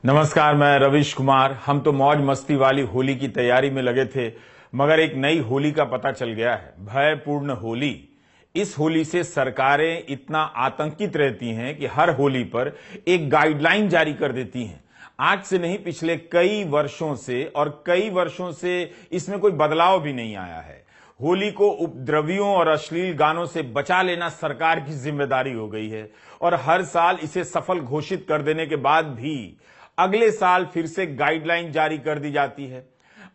नमस्कार, मैं रविश कुमार। हम तो मौज मस्ती वाली होली की तैयारी में लगे थे, मगर एक नई होली का पता चल गया है, भयपूर्ण होली। इस होली से सरकारें इतना आतंकित रहती हैं कि हर होली पर एक गाइडलाइन जारी कर देती हैं। आज से नहीं, पिछले कई वर्षों से, और कई वर्षों से इसमें कोई बदलाव भी नहीं आया है। होली को उपद्रवियों और अश्लील गानों से बचा लेना सरकार की जिम्मेदारी हो गई है, और हर साल इसे सफल घोषित कर देने के बाद भी अगले साल फिर से गाइडलाइन जारी कर दी जाती है।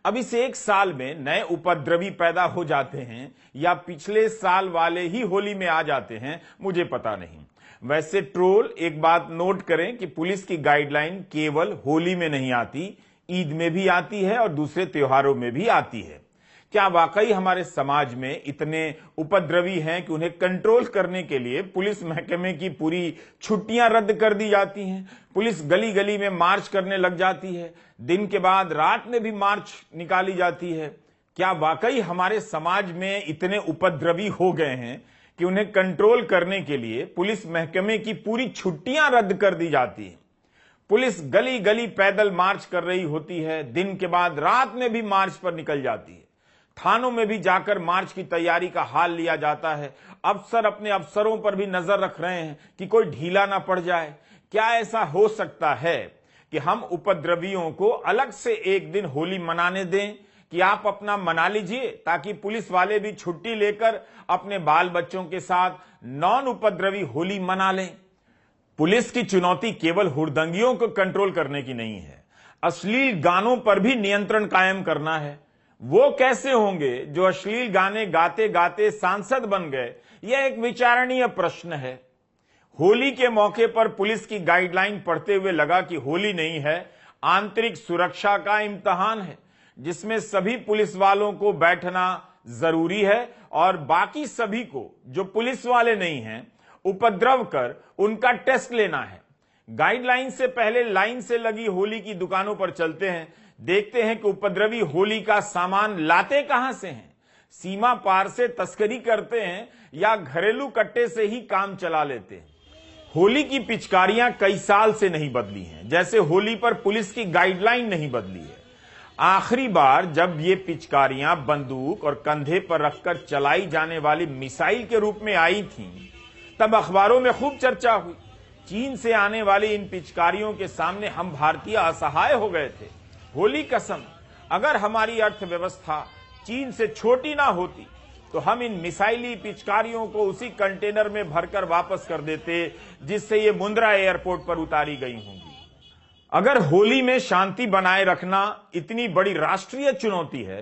अब इस एक साल में नए उपद्रवी पैदा हो जाते हैं या पिछले साल वाले ही होली में आ जाते हैं, मुझे पता नहीं। वैसे ट्रोल, एक बात नोट करें कि पुलिस की गाइडलाइन केवल होली में नहीं आती, ईद में भी आती है और दूसरे त्योहारों में भी आती है। क्या वाकई हमारे समाज में इतने उपद्रवी हैं कि उन्हें कंट्रोल करने के लिए पुलिस महकमे की पूरी छुट्टियां रद्द कर दी जाती हैं? पुलिस गली गली में मार्च करने लग जाती है, दिन के बाद रात में भी मार्च निकाली जाती है। क्या वाकई हमारे समाज में इतने उपद्रवी हो गए हैं कि उन्हें कंट्रोल करने के लिए पुलिस महकमे की पूरी छुट्टियां रद्द कर दी जाती है? पुलिस गली गली पैदल मार्च कर रही होती है, दिन के बाद रात में भी मार्च पर निकल जाती है। थानों में भी जाकर मार्च की तैयारी का हाल लिया जाता है। अफसर अपने अफसरों पर भी नजर रख रहे हैं कि कोई ढीला ना पड़ जाए। क्या ऐसा हो सकता है कि हम उपद्रवियों को अलग से एक दिन होली मनाने दें कि आप अपना मना लीजिए, ताकि पुलिस वाले भी छुट्टी लेकर अपने बाल बच्चों के साथ नॉन उपद्रवी होली मना लें? पुलिस की चुनौती केवल हुड़दंगियों को कंट्रोल करने की नहीं है, अश्लील गानों पर भी नियंत्रण कायम करना है। वो कैसे होंगे जो अश्लील गाने गाते गाते सांसद बन गए? यह एक विचारणीय प्रश्न है। होली के मौके पर पुलिस की गाइडलाइन पढ़ते हुए लगा कि होली नहीं है, आंतरिक सुरक्षा का इम्तिहान है, जिसमें सभी पुलिस वालों को बैठना जरूरी है और बाकी सभी को, जो पुलिस वाले नहीं हैं, उपद्रव कर उनका टेस्ट लेना है। गाइडलाइन से पहले लाइन से लगी होली की दुकानों पर चलते हैं, देखते हैं कि उपद्रवी होली का सामान लाते कहां से हैं। सीमा पार से तस्करी करते हैं या घरेलू कट्टे से ही काम चला लेते हैं। होली की पिचकारियां कई साल से नहीं बदली हैं, जैसे होली पर पुलिस की गाइडलाइन नहीं बदली है। आखिरी बार जब ये पिचकारियां बंदूक और कंधे पर रखकर चलाई जाने वाली मिसाइल के रूप में आई थीं, तब अखबारों में खूब चर्चा हुई। चीन से आने वाली इन पिचकारियों के सामने हम भारतीय असहाय हो गए थे। होली कसम, अगर हमारी अर्थव्यवस्था चीन से छोटी ना होती तो हम इन मिसाइली पिचकारियों को उसी कंटेनर में भरकर वापस कर देते जिससे ये मुंद्रा एयरपोर्ट पर उतारी गई होंगी। अगर होली में शांति बनाए रखना इतनी बड़ी राष्ट्रीय चुनौती है,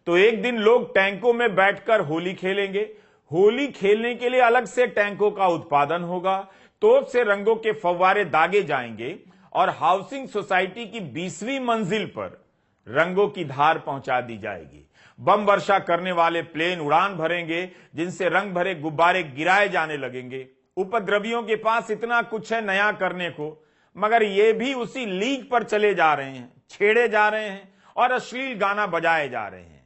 तो एक दिन लोग टैंकों में बैठकर होली खेलेंगे। होली खेलने के लिए अलग से टैंकों का उत्पादन होगा, तोप से रंगों के फव्वारे दागे जाएंगे और हाउसिंग सोसाइटी की 20वीं मंजिल पर रंगों की धार पहुंचा दी जाएगी। बम वर्षा करने वाले प्लेन उड़ान भरेंगे, जिनसे रंग भरे गुब्बारे गिराए जाने लगेंगे। उपद्रवियों के पास इतना कुछ है नया करने को, मगर ये भी उसी लीक पर चले जा रहे हैं, छेड़े जा रहे हैं और अश्लील गाना बजाए जा रहे हैं।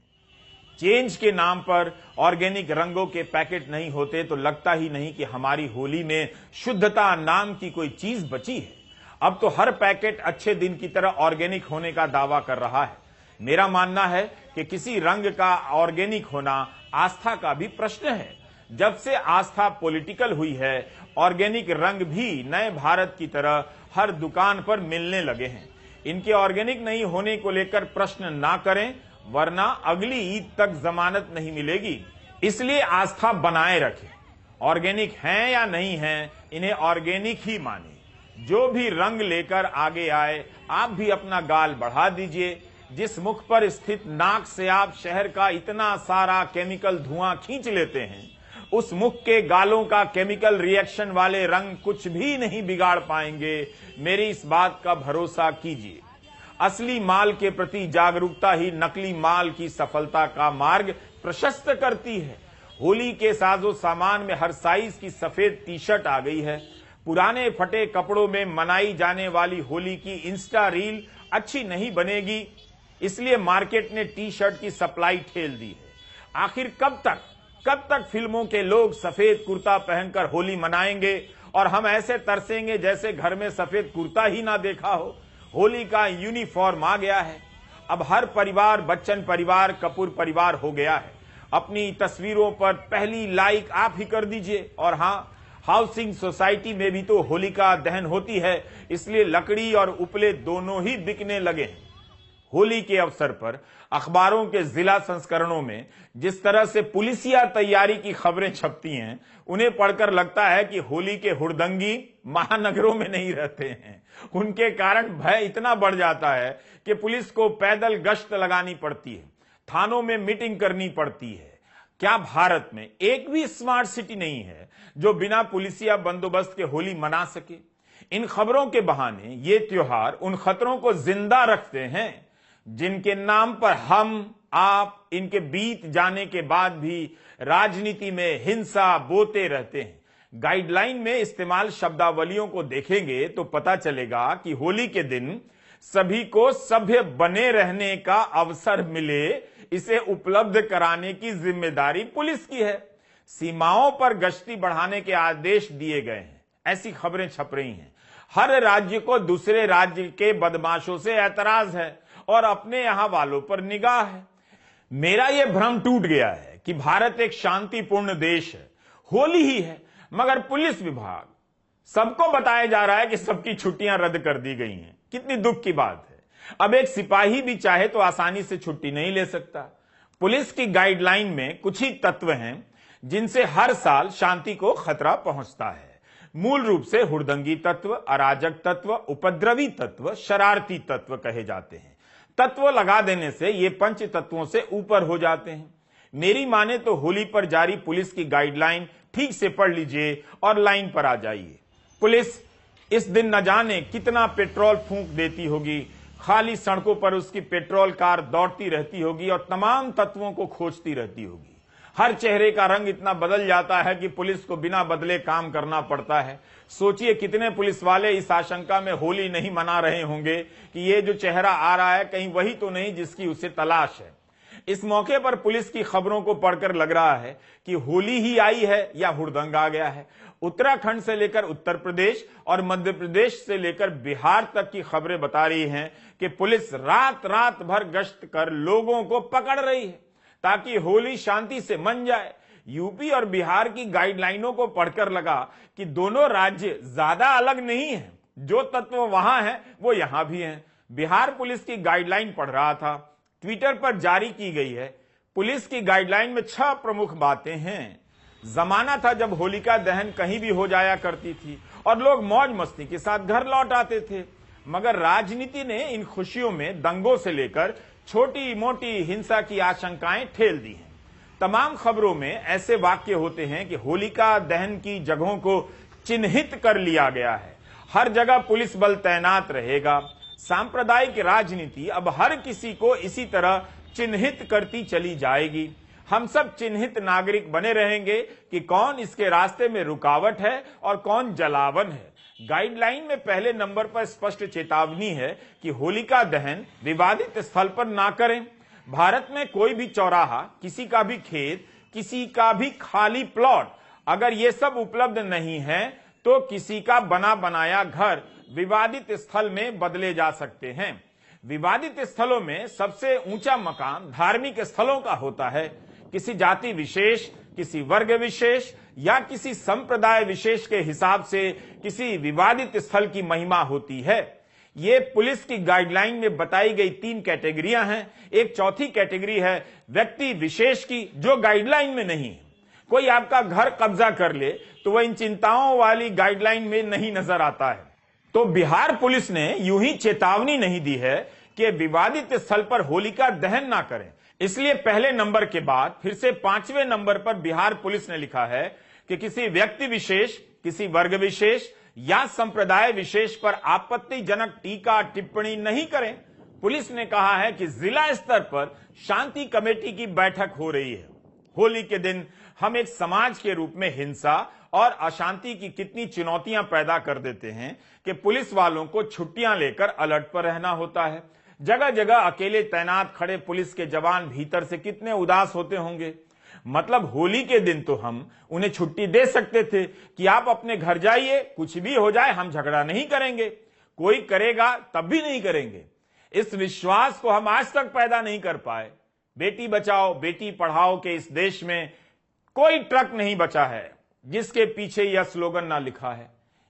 चेंज के नाम पर ऑर्गेनिक रंगों के पैकेट नहीं होते तो लगता ही नहीं कि हमारी होली में शुद्धता नाम की कोई चीज बची है। अब तो हर पैकेट अच्छे दिन की तरह ऑर्गेनिक होने का दावा कर रहा है। मेरा मानना है कि किसी रंग का ऑर्गेनिक होना आस्था का भी प्रश्न है। जब से आस्था पॉलिटिकल हुई है, ऑर्गेनिक रंग भी नए भारत की तरह हर दुकान पर मिलने लगे हैं। इनके ऑर्गेनिक नहीं होने को लेकर प्रश्न ना करें, वरना अगली ईद तक जमानत नहीं मिलेगी। इसलिए आस्था बनाए रखें। ऑर्गेनिक हैं या नहीं हैं, इन्हें ऑर्गेनिक ही माने। जो भी रंग लेकर आगे आए, आप भी अपना गाल बढ़ा दीजिए। जिस मुख पर स्थित नाक से आप शहर का इतना सारा केमिकल धुआं खींच लेते हैं, उस मुख के गालों का केमिकल रिएक्शन वाले रंग कुछ भी नहीं बिगाड़ पाएंगे। मेरी इस बात का भरोसा कीजिए। असली माल के प्रति जागरूकता ही नकली माल की सफलता का मार्ग प्रशस्त करती है। होली के साजो सामान में हर साइज की सफेद टी शर्ट आ गई है। पुराने फटे कपड़ों में मनाई जाने वाली होली की इंस्टा रील अच्छी नहीं बनेगी, इसलिए मार्केट ने टी शर्ट की सप्लाई ठेल दी है। आखिर कब तक फिल्मों के लोग सफेद कुर्ता पहनकर होली मनाएंगे और हम ऐसे तरसेंगे जैसे घर में सफेद कुर्ता ही ना देखा हो? होली का यूनिफॉर्म आ गया है। अब हर परिवार बच्चन परिवार, कपूर परिवार हो गया है। अपनी तस्वीरों पर पहली लाइक आप ही कर दीजिए। और हां, हाउसिंग सोसाइटी में भी तो होलिका दहन होती है, इसलिए लकड़ी और उपले दोनों ही बिकने लगे हैं। होली के अवसर पर अखबारों के जिला संस्करणों में जिस तरह से पुलिसिया तैयारी की खबरें छपती हैं, उन्हें पढ़कर लगता है कि होली के हुड़दंगी महानगरों में नहीं रहते हैं। उनके कारण भय इतना बढ़ जाता है कि पुलिस को पैदल गश्त लगानी पड़ती है, थानों में मीटिंग करनी पड़ती है। क्या भारत में एक भी स्मार्ट सिटी नहीं है जो बिना पुलिसिया बंदोबस्त के होली मना सके? इन खबरों के बहाने ये त्योहार उन खतरों को जिंदा रखते हैं जिनके नाम पर हम आप इनके बीत जाने के बाद भी राजनीति में हिंसा बोते रहते हैं। गाइडलाइन में इस्तेमाल शब्दावलियों को देखेंगे तो पता चलेगा कि होली के दिन सभी को सभ्य बने रहने का अवसर मिले, इसे उपलब्ध कराने की जिम्मेदारी पुलिस की है। सीमाओं पर गश्ती बढ़ाने के आदेश दिए गए हैं, ऐसी खबरें छप रही हैं। हर राज्य को दूसरे राज्य के बदमाशों से ऐतराज है और अपने यहां वालों पर निगाह है। मेरा यह भ्रम टूट गया है कि भारत एक शांतिपूर्ण देश है, होली ही है, मगर पुलिस विभाग सबको बताया जा रहा है कि सबकी छुट्टियां रद्द कर दी गई हैं। कितनी दुख की बात है। अब एक सिपाही भी चाहे तो आसानी से छुट्टी नहीं ले सकता। पुलिस की गाइडलाइन में कुछ ही तत्व हैं जिनसे हर साल शांति को खतरा पहुंचता है। मूल रूप से हुड़दंगी तत्व, अराजक तत्व, उपद्रवी तत्व, शरारती तत्व कहे जाते हैं। तत्व लगा देने से ये पंच तत्वों से ऊपर हो जाते हैं। मेरी माने तो होली पर जारी पुलिस की गाइडलाइन ठीक से पढ़ लीजिए और लाइन पर आ जाइए। पुलिस इस दिन न जाने कितना पेट्रोल फूंक देती होगी, खाली सड़कों पर उसकी पेट्रोल कार दौड़ती रहती होगी और तमाम तत्वों को खोजती रहती होगी। हर चेहरे का रंग इतना बदल जाता है कि पुलिस को बिना बदले काम करना पड़ता है। सोचिए कितने पुलिस वाले इस आशंका में होली नहीं मना रहे होंगे कि ये जो चेहरा आ रहा है कहीं वही तो नहीं जिसकी उसे तलाश है। इस मौके पर पुलिस की खबरों को पढ़कर लग रहा है कि होली ही आई है या हुड़दंग आ गया है। उत्तराखंड से लेकर उत्तर प्रदेश और मध्य प्रदेश से लेकर बिहार तक की खबरें बता रही हैं कि पुलिस रात रात भर गश्त कर लोगों को पकड़ रही है ताकि होली शांति से मन जाए। यूपी और बिहार की गाइडलाइनों को पढ़कर लगा कि दोनों राज्य ज्यादा अलग नहीं हैं। जो तत्व वहां हैं वो यहां भी हैं। बिहार पुलिस की गाइडलाइन पढ़ रहा था, ट्विटर पर जारी की गई है। पुलिस की गाइडलाइन में 6 प्रमुख बातें हैं। जमाना था जब होलिका दहन कहीं भी हो जाया करती थी और लोग मौज मस्ती के साथ घर लौट आते थे, मगर राजनीति ने इन खुशियों में दंगों से लेकर छोटी मोटी हिंसा की आशंकाएं ठेल दी हैं। तमाम खबरों में ऐसे वाक्य होते हैं कि होलिका दहन की जगहों को चिन्हित कर लिया गया है, हर जगह पुलिस बल तैनात रहेगा। सांप्रदायिक राजनीति अब हर किसी को इसी तरह चिन्हित करती चली जाएगी। हम सब चिन्हित नागरिक बने रहेंगे कि कौन इसके रास्ते में रुकावट है और कौन जलावन है। गाइडलाइन में पहले नंबर पर स्पष्ट चेतावनी है कि होलिका दहन विवादित स्थल पर ना करें। भारत में कोई भी चौराहा, किसी का भी खेत, किसी का भी खाली प्लॉट, अगर ये सब उपलब्ध नहीं है तो किसी का बना बनाया घर विवादित स्थल में बदले जा सकते हैं। विवादित स्थलों में सबसे ऊंचा मकाम धार्मिक स्थलों का होता है। किसी जाति विशेष, किसी वर्ग विशेष या किसी संप्रदाय विशेष के हिसाब से किसी विवादित स्थल की महिमा होती है। ये पुलिस की गाइडलाइन में बताई गई 3 कैटेगरियां हैं। एक चौथी कैटेगरी है व्यक्ति विशेष की, जो गाइडलाइन में नहीं है। कोई आपका घर कब्जा कर ले तो वह इन चिंताओं वाली गाइडलाइन में नहीं नजर आता है। तो बिहार पुलिस ने यूं ही चेतावनी नहीं दी है कि विवादित स्थल पर होलिका दहन ना करें। इसलिए पहले नंबर के बाद फिर से 5वें नंबर पर बिहार पुलिस ने लिखा है कि किसी व्यक्ति विशेष, किसी वर्ग विशेष या संप्रदाय विशेष पर आपत्तिजनक टीका टिप्पणी नहीं करें। पुलिस ने कहा है कि जिला स्तर पर शांति कमेटी की बैठक हो रही है। होली के दिन हम एक समाज के रूप में हिंसा और अशांति की कितनी चुनौतियां पैदा कर देते हैं कि पुलिस वालों को छुट्टियां लेकर अलर्ट पर रहना होता है। जगह जगह अकेले तैनात खड़े पुलिस के जवान भीतर से कितने उदास होते होंगे। मतलब होली के दिन तो हम उन्हें छुट्टी दे सकते थे कि आप अपने घर जाइए, कुछ भी हो जाए हम झगड़ा नहीं करेंगे। कोई करेगा तब भी नहीं करेंगे। इस विश्वास को हम आज तक पैदा नहीं कर पाए। बेटी बचाओ बेटी पढ़ाओ के इस देश में कोई ट्रक नहीं बचा है जिसके पीछे यह स्लोगन ना लिखा है।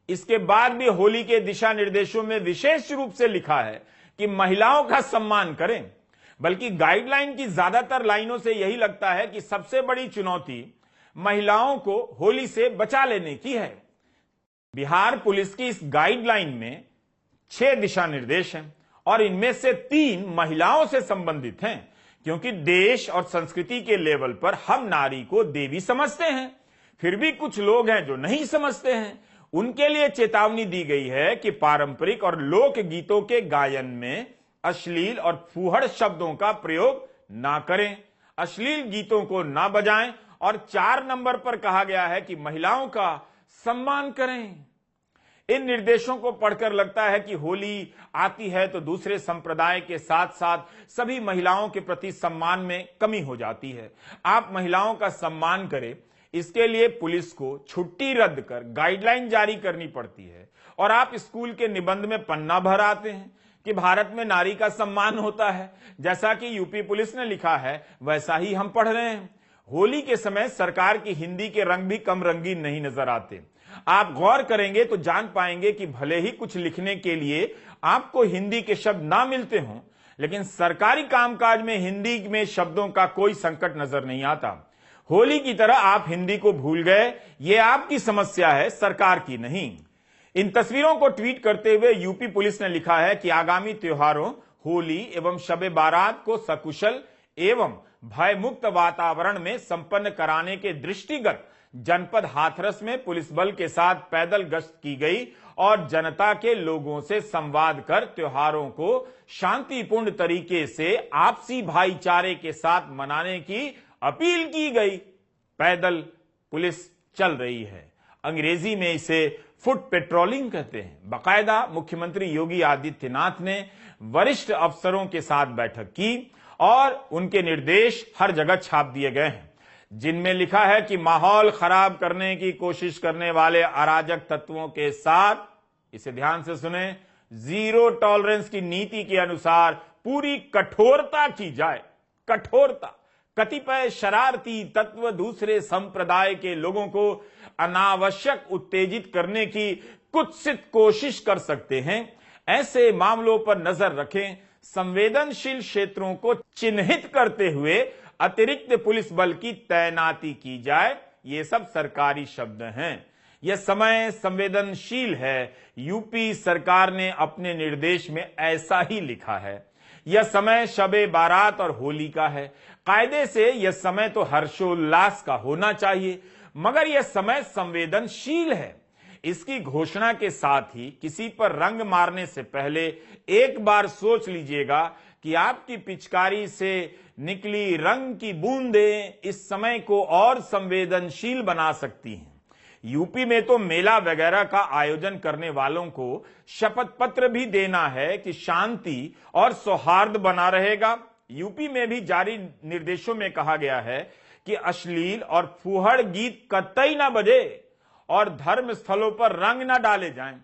इसके बाद भी होली के दिशा निर्देशों में विशेष रूप से लिखा है कि महिलाओं का सम्मान करें, बल्कि गाइडलाइन की ज्यादातर लाइनों से यही लगता है कि सबसे बड़ी चुनौती महिलाओं को होली से बचा लेने की है। बिहार पुलिस की इस गाइडलाइन में 6 दिशा निर्देश हैं और इनमें से 3 महिलाओं से संबंधित हैं, क्योंकि देश और संस्कृति के लेवल पर हम नारी को देवी समझते हैं। फिर भी कुछ लोग हैं जो नहीं समझते हैं। उनके लिए चेतावनी दी गई है कि पारंपरिक और लोक गीतों के गायन में अश्लील और फूहड़ शब्दों का प्रयोग ना करें, अश्लील गीतों को ना बजाएं और 4 नंबर पर कहा गया है कि महिलाओं का सम्मान करें। इन निर्देशों को पढ़कर लगता है कि होली आती है तो दूसरे संप्रदाय के साथ साथ सभी महिलाओं के प्रति सम्मान में कमी हो जाती है। आप महिलाओं का सम्मान करें, इसके लिए पुलिस को छुट्टी रद्द कर गाइडलाइन जारी करनी पड़ती है। और आप स्कूल के निबंध में पन्ना भर आते हैं कि भारत में नारी का सम्मान होता है। जैसा कि यूपी पुलिस ने लिखा है वैसा ही हम पढ़ रहे हैं। होली के समय सरकार की हिंदी के रंग भी कम रंगीन नहीं नजर आते। आप गौर करेंगे तो जान पाएंगे कि भले ही कुछ लिखने के लिए आपको हिंदी के शब्द ना मिलते हों, लेकिन सरकारी कामकाज में हिंदी में शब्दों का कोई संकट नजर नहीं आता। होली की तरह आप हिंदी को भूल गए, यह आपकी समस्या है, सरकार की नहीं। इन तस्वीरों को ट्वीट करते हुए यूपी पुलिस ने लिखा है कि आगामी त्योहारों होली एवं शबे बारात को सकुशल एवं भयमुक्त वातावरण में संपन्न कराने के दृष्टिगत जनपद हाथरस में पुलिस बल के साथ पैदल गश्त की गई और जनता के लोगों से संवाद कर त्योहारों को शांतिपूर्ण तरीके से आपसी भाईचारे के साथ मनाने की अपील की गई। पैदल पुलिस चल रही है, अंग्रेजी में इसे फुट पेट्रोलिंग कहते हैं। बाकायदा मुख्यमंत्री योगी आदित्यनाथ ने वरिष्ठ अफसरों के साथ बैठक की और उनके निर्देश हर जगह छाप दिए गए हैं, जिनमें लिखा है कि माहौल खराब करने की कोशिश करने वाले अराजक तत्वों के साथ, इसे ध्यान से सुने, जीरो टॉलरेंस की नीति के अनुसार पूरी कठोरता की जाए। कठोरता। कतिपय शरारती तत्व दूसरे संप्रदाय के लोगों को अनावश्यक उत्तेजित करने की कुत्सित कोशिश कर सकते हैं। ऐसे मामलों पर नजर रखें। संवेदनशील क्षेत्रों को चिन्हित करते हुए अतिरिक्त पुलिस बल की तैनाती की जाए। ये सब सरकारी शब्द हैं। यह समय संवेदनशील है। यूपी सरकार ने अपने निर्देश में ऐसा ही लिखा है। यह समय शबे बारात और होली का है। कायदे से यह समय तो हर्षोल्लास का होना चाहिए, मगर यह समय संवेदनशील है। इसकी घोषणा के साथ ही किसी पर रंग मारने से पहले एक बार सोच लीजिएगा कि आपकी पिचकारी से निकली रंग की बूंदें इस समय को और संवेदनशील बना सकती हैं। यूपी में तो मेला वगैरह का आयोजन करने वालों को शपथ पत्र भी देना है कि शांति और सौहार्द बना रहेगा। यूपी में भी जारी निर्देशों में कहा गया है कि अश्लील और फूहड़ गीत कतई ना बजे और धर्म स्थलों पर रंग ना डाले जाएं।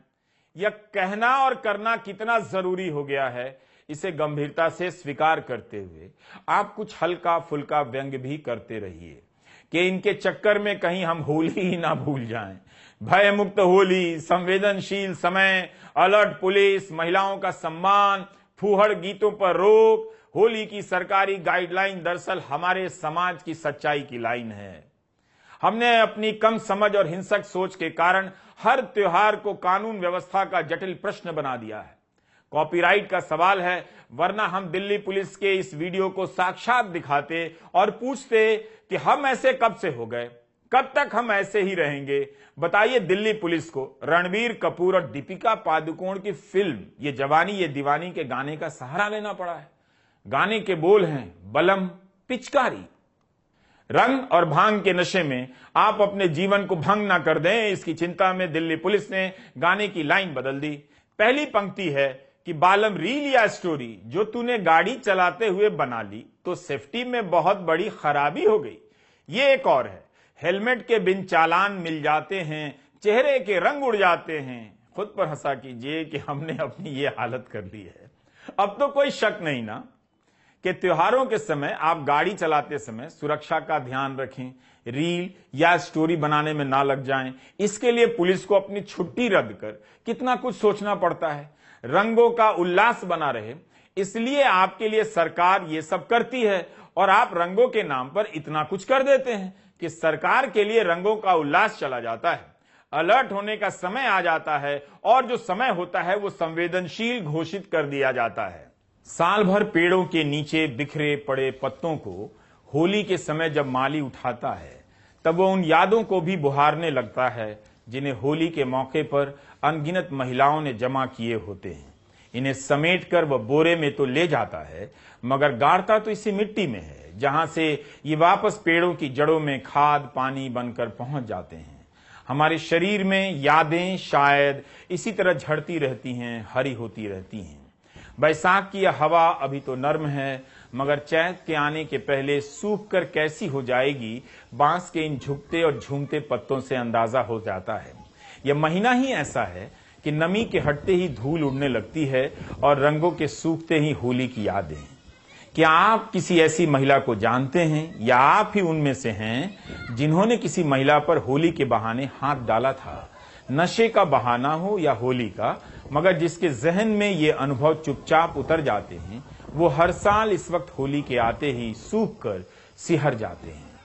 यह कहना और करना कितना जरूरी हो गया है, इसे गंभीरता से स्वीकार करते हुए आप कुछ हल्का फुल्का व्यंग्य भी करते रहिए कि इनके चक्कर में कहीं हम होली ही ना भूल जाएं। भयमुक्त होली, संवेदनशील समय, अलर्ट पुलिस, महिलाओं का सम्मान, फूहड़ गीतों पर रोक, होली की सरकारी गाइडलाइन दरअसल हमारे समाज की सच्चाई की लाइन है। हमने अपनी कम समझ और हिंसक सोच के कारण हर त्योहार को कानून व्यवस्था का जटिल प्रश्न बना दिया है। कॉपीराइट का सवाल है, वरना हम दिल्ली पुलिस के इस वीडियो को साक्षात दिखाते और पूछते कि हम ऐसे कब से हो गए, कब तक हम ऐसे ही रहेंगे। बताइए दिल्ली पुलिस को रणबीर कपूर और दीपिका पादुकोण की फिल्म ये जवानी ये दीवानी के गाने का सहारा लेना पड़ा है। गाने के बोल हैं बलम पिचकारी। रंग और भांग के नशे में आप अपने जीवन को भंग ना कर दें, इसकी चिंता में दिल्ली पुलिस ने गाने की लाइन बदल दी। पहली पंक्ति है कि बालम रील या स्टोरी जो तूने गाड़ी चलाते हुए बना ली तो सेफ्टी में बहुत बड़ी खराबी हो गई। ये एक और है, हेलमेट के बिन चालान मिल जाते हैं, चेहरे के रंग उड़ जाते हैं, खुद पर हंसा कीजिए कि हमने अपनी ये हालत कर ली है। अब तो कोई शक नहीं ना कि त्योहारों के समय आप गाड़ी चलाते समय सुरक्षा का ध्यान रखें, रील या स्टोरी बनाने में ना लग जाएं। इसके लिए पुलिस को अपनी छुट्टी रद्द कर कितना कुछ सोचना पड़ता है। रंगों का उल्लास बना रहे, इसलिए आपके लिए सरकार ये सब करती है और आप रंगों के नाम पर इतना कुछ कर देते हैं कि सरकार के लिए रंगों का उल्लास चला जाता है। अलर्ट होने का समय आ जाता है और जो समय होता है वो संवेदनशील घोषित कर दिया जाता है। साल भर पेड़ों के नीचे बिखरे पड़े पत्तों को होली के समय जब माली उठाता है तब वो उन यादों को भी बुहारने लगता है जिन्हें होली के मौके पर अनगिनत महिलाओं ने जमा किए होते हैं। इन्हें समेटकर वह बोरे में तो ले जाता है, मगर गाड़ता तो इसी मिट्टी में है जहां से ये वापस पेड़ों की जड़ों में खाद पानी बनकर पहुंच जाते हैं। हमारे शरीर में यादें शायद इसी तरह झड़ती रहती हैं, हरी होती रहती हैं। बैसाख की यह हवा अभी तो नर्म है, मगर चैत के आने के पहले सूख कर कैसी हो जाएगी, बांस के इन झुकते और झूमते पत्तों से अंदाजा हो जाता है। यह महीना ही ऐसा है कि नमी के हटते ही धूल उड़ने लगती है और रंगों के सूखते ही होली की यादें। क्या आप किसी ऐसी महिला को जानते हैं या आप ही उनमें से हैं जिन्होंने किसी महिला पर होली के बहाने हाथ डाला था? नशे का बहाना हो या होली का, मगर जिसके जहन में ये अनुभव चुपचाप उतर जाते हैं वो हर साल इस वक्त होली के आते ही सूख कर सिहर जाते हैं।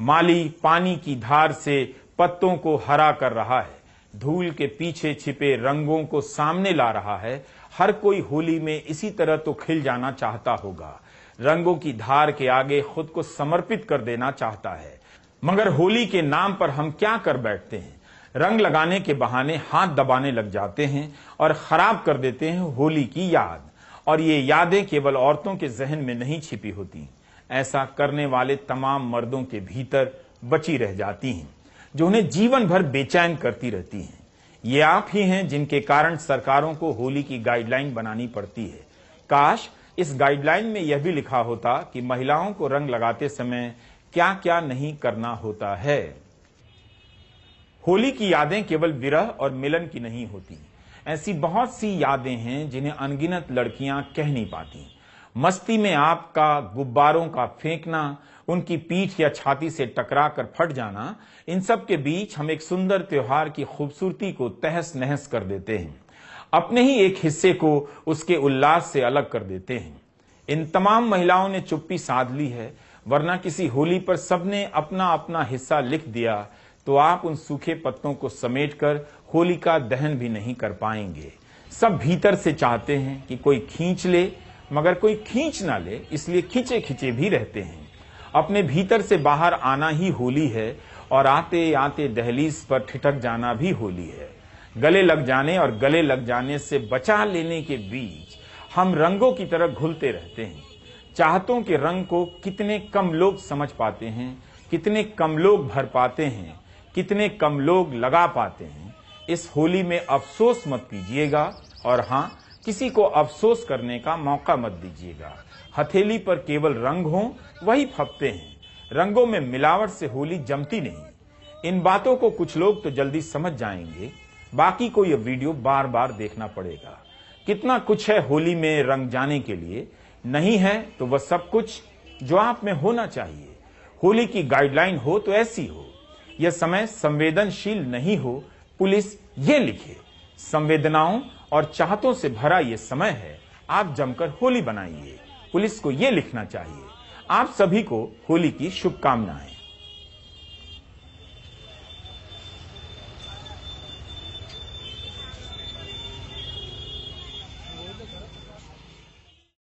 माली पानी की धार से पत्तों को हरा कर रहा है, धूल के पीछे छिपे रंगों को सामने ला रहा है। हर कोई होली में इसी तरह तो खिल जाना चाहता होगा, रंगों की धार के आगे खुद को समर्पित कर देना चाहता है। मगर होली के नाम पर हम क्या कर बैठते हैं? रंग लगाने के बहाने हाथ दबाने लग जाते हैं और खराब कर देते हैं होली की याद। और ये यादें केवल औरतों के जहन में नहीं छिपी होती, ऐसा करने वाले तमाम मर्दों के भीतर बची रह जाती हैं, जो उन्हें जीवन भर बेचैन करती रहती हैं। ये आप ही हैं जिनके कारण सरकारों को होली की गाइडलाइन बनानी पड़ती है। काश इस गाइडलाइन में यह भी लिखा होता कि महिलाओं को रंग लगाते समय क्या क्या नहीं करना होता है। होली की यादें केवल विरह और मिलन की नहीं होती। ऐसी बहुत सी यादें हैं जिन्हें अनगिनत लड़कियां कह नहीं पाती। मस्ती में आपका गुब्बारों का फेंकना, उनकी पीठ या छाती से टकरा कर फट जाना, इन सब के बीच हम एक सुंदर त्योहार की खूबसूरती को तहस नहस कर देते हैं, अपने ही एक हिस्से को उसके उल्लास से अलग कर देते हैं। इन तमाम महिलाओं ने चुप्पी साध ली है, वरना किसी होली पर सबने अपना अपना हिस्सा लिख दिया तो आप उन सूखे पत्तों को समेटकर होली का दहन भी नहीं कर पाएंगे। सब भीतर से चाहते हैं कि कोई खींच ले, मगर कोई खींच ना ले, इसलिए खींचे खींचे भी रहते हैं। अपने भीतर से बाहर आना ही होली है और आते आते दहलीज पर ठिठक जाना भी होली है। गले लग जाने और गले लग जाने से बचा लेने के बीच हम रंगों की तरह घुलते रहते हैं। चाहतों के रंग को कितने कम लोग समझ पाते हैं, कितने कम लोग भर पाते हैं, कितने कम लोग लगा पाते हैं। इस होली में अफसोस मत कीजिएगा और हाँ, किसी को अफसोस करने का मौका मत दीजिएगा। हथेली पर केवल रंग हो वही फपते हैं, रंगों में मिलावट से होली जमती नहीं। इन बातों को कुछ लोग तो जल्दी समझ जाएंगे, बाकी को यह वीडियो बार बार देखना पड़ेगा। कितना कुछ है होली में रंग जाने के लिए, नहीं है तो वह सब कुछ जो आप में होना चाहिए। होली की गाइडलाइन हो तो ऐसी हो। यह समय संवेदनशील नहीं हो, पुलिस ये लिखे। संवेदनाओं और चाहतों से भरा यह समय है, आप जमकर होली बनाइए। पुलिस को यह लिखना चाहिए। आप सभी को होली की शुभकामनाएं।